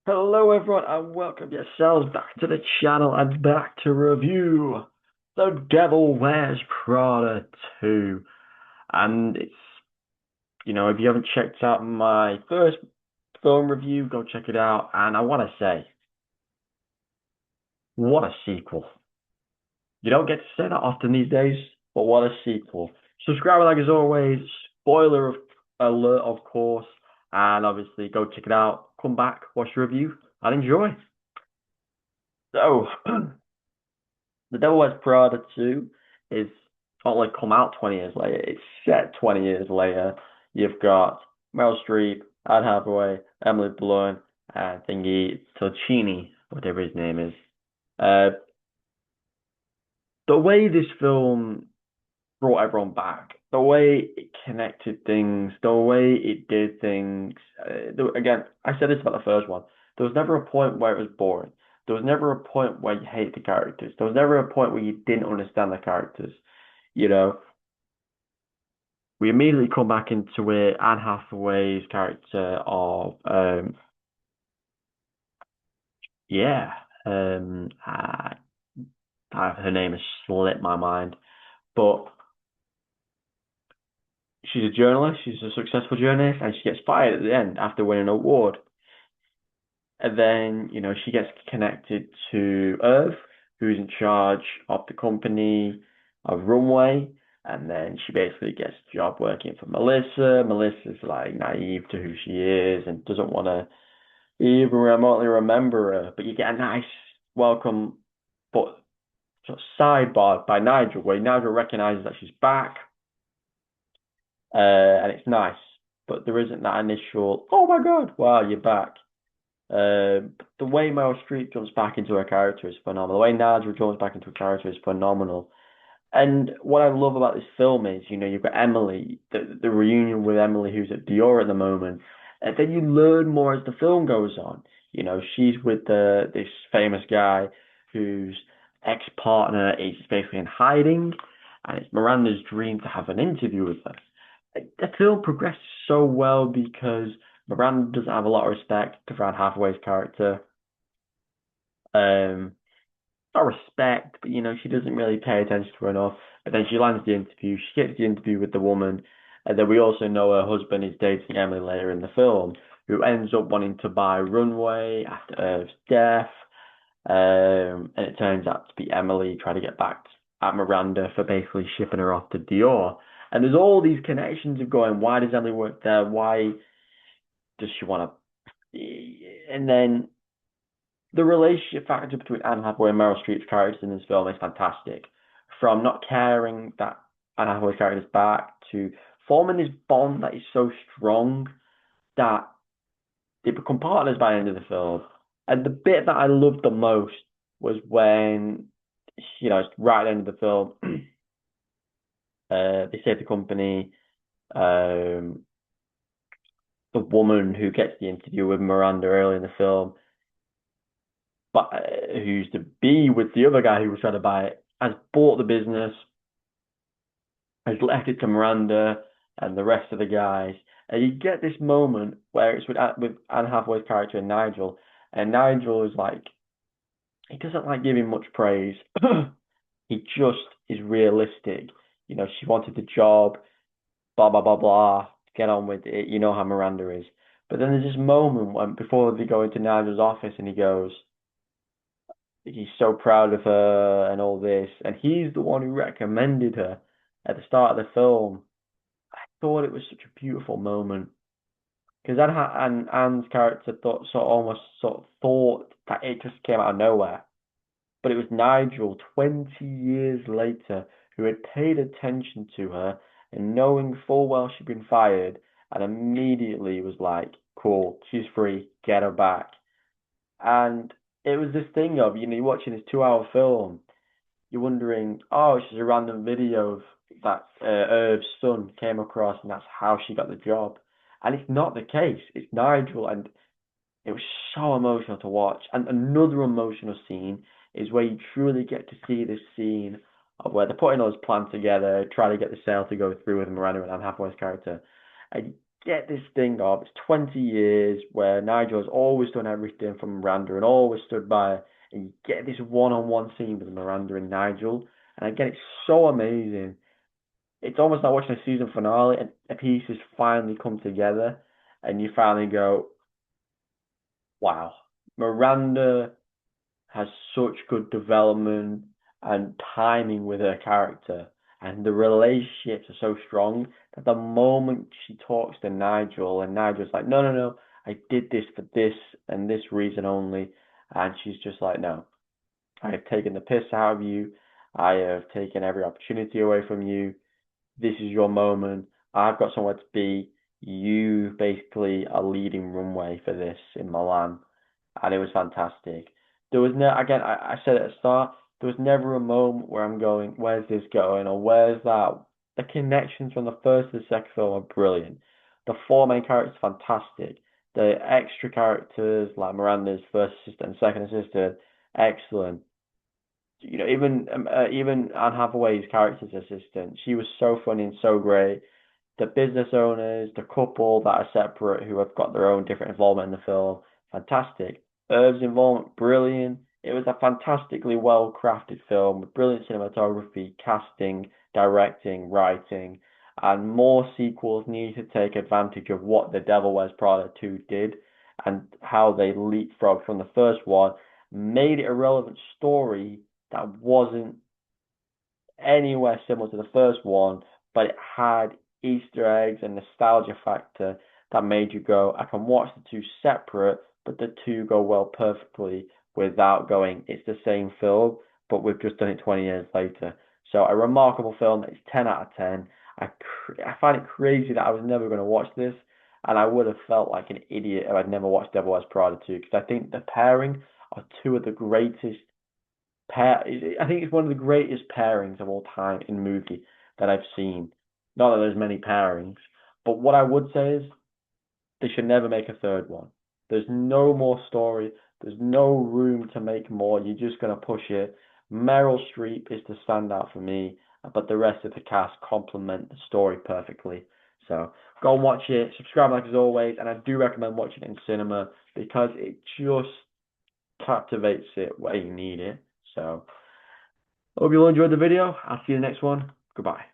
Hello everyone and welcome yourselves back to the channel and back to review The Devil Wears Prada 2. And if you haven't checked out my first film review, go check it out. And I want to say, what a sequel. You don't get to say that often these days, but what a sequel. Subscribe like as always, spoiler alert of course, and obviously go check it out, come back, watch the review, and enjoy. So, The Devil Wears Prada 2 is not like come out 20 years later. It's set 20 years later. You've got Meryl Streep, Anne Hathaway, Emily Blunt, and thingy Tolchini, whatever his name is. Uh, the way this film brought everyone back, the way it connected things, the way it did things. Again, I said this about the first one. There was never a point where it was boring. There was never a point where you hate the characters. There was never a point where you didn't understand the characters. You know, we immediately come back into it. Anne Hathaway's character of, yeah, um, uh, her name has slipped my mind, but she's a journalist. She's a successful journalist, and she gets fired at the end after winning an award. And then, she gets connected to Irv, who's in charge of the company of Runway. And then she basically gets a job working for Melissa. Melissa's like naive to who she is and doesn't want to even remotely remember her. But you get a nice welcome, but sort of sidebar by Nigel, where Nigel recognizes that she's back, and it's nice. But there isn't that initial, oh my God, wow, you're back. The way Meryl Streep jumps back into her character is phenomenal. The way Nigel jumps back into her character is phenomenal. And what I love about this film is, you've got Emily, the reunion with Emily, who's at Dior at the moment, and then you learn more as the film goes on. She's with this famous guy whose ex-partner is basically in hiding, and it's Miranda's dream to have an interview with her. The film progresses so well because Miranda doesn't have a lot of respect for Anne Hathaway's character. Um, Not respect, but she doesn't really pay attention to her enough. But then she lands the interview. She gets the interview with the woman, and then we also know her husband is dating Emily later in the film, who ends up wanting to buy Runway after Irv's death. And it turns out to be Emily trying to get back at Miranda for basically shipping her off to Dior. And there's all these connections of going, why does Emily work there? Why does she want to? And then the relationship factor between Anne Hathaway and Meryl Streep's characters in this film is fantastic. From not caring that Anne Hathaway's character is back to forming this bond that is so strong that they become partners by the end of the film. And the bit that I loved the most was when, it's right at the end of the film, they save the company. Um, the woman who gets the interview with Miranda early in the film, but who's to be with the other guy who was trying to buy it, has bought the business, has left it to Miranda and the rest of the guys. And you get this moment where it's with Anne Hathaway's character and Nigel, and Nigel is like, he doesn't like giving much praise. He just is realistic. She wanted the job, blah blah blah blah. Get on with it. You know how Miranda is. But then there's this moment when before they go into Nigel's office, and he goes, he's so proud of her and all this, and he's the one who recommended her at the start of the film. I thought it was such a beautiful moment because Anne's character almost sort of thought that it just came out of nowhere, but it was Nigel 20 years later who had paid attention to her and knowing full well she'd been fired, and immediately was like, "Cool, she's free, get her back." And it was this thing of, you're watching this 2 hour film, you're wondering, oh, it's just a random video of that Irv's son came across, and that's how she got the job. And it's not the case. It's Nigel, and it was so emotional to watch. And another emotional scene is where you truly get to see this scene of where they're putting all this plan together, trying to get the sale to go through with Miranda and Anne Hathaway's character. And get this thing of it's 20 years where Nigel has always done everything for Miranda and always stood by her, and you get this one-on-one scene with Miranda and Nigel, and again, it's so amazing. It's almost like watching a season finale, and a pieces finally come together, and you finally go, wow, Miranda has such good development and timing with her character, and the relationships are so strong that the moment she talks to Nigel, and Nigel's like, no, no, no, I did this for this and this reason only, and she's just like, no, I have taken the piss out of you, I have taken every opportunity away from you. This is your moment. I've got somewhere to be. You basically are leading runway for this in Milan, and it was fantastic. There was no, again, I said at the start, there was never a moment where I'm going, where's this going, or where's that? The connections from the first to the second film are brilliant. The four main characters are fantastic. The extra characters like Miranda's first assistant and second assistant, excellent. Even Anne Hathaway's character's assistant, she was so funny and so great. The business owners, the couple that are separate who have got their own different involvement in the film, fantastic. Irv's involvement, brilliant. It was a fantastically well crafted film with brilliant cinematography, casting, directing, writing, and more sequels need to take advantage of what The Devil Wears Prada 2 did and how they leapfrogged from the first one, made it a relevant story that wasn't anywhere similar to the first one, but it had Easter eggs and nostalgia factor that made you go, I can watch the two separate, but the two go well perfectly without going, it's the same film, but we've just done it 20 years later. So a remarkable film. It's 10 out of 10. I find it crazy that I was never going to watch this, and I would have felt like an idiot if I'd never watched Devil Wears Prada 2, because I think the pairing are two of the greatest pair. I think it's one of the greatest pairings of all time in movie that I've seen. Not that there's many pairings, but what I would say is they should never make a third one. There's no more story. There's no room to make more. You're just gonna push it. Meryl Streep is the standout for me, but the rest of the cast complement the story perfectly. So go and watch it. Subscribe like as always, and I do recommend watching it in cinema because it just captivates it where you need it. So, hope you all enjoyed the video. I'll see you in the next one. Goodbye.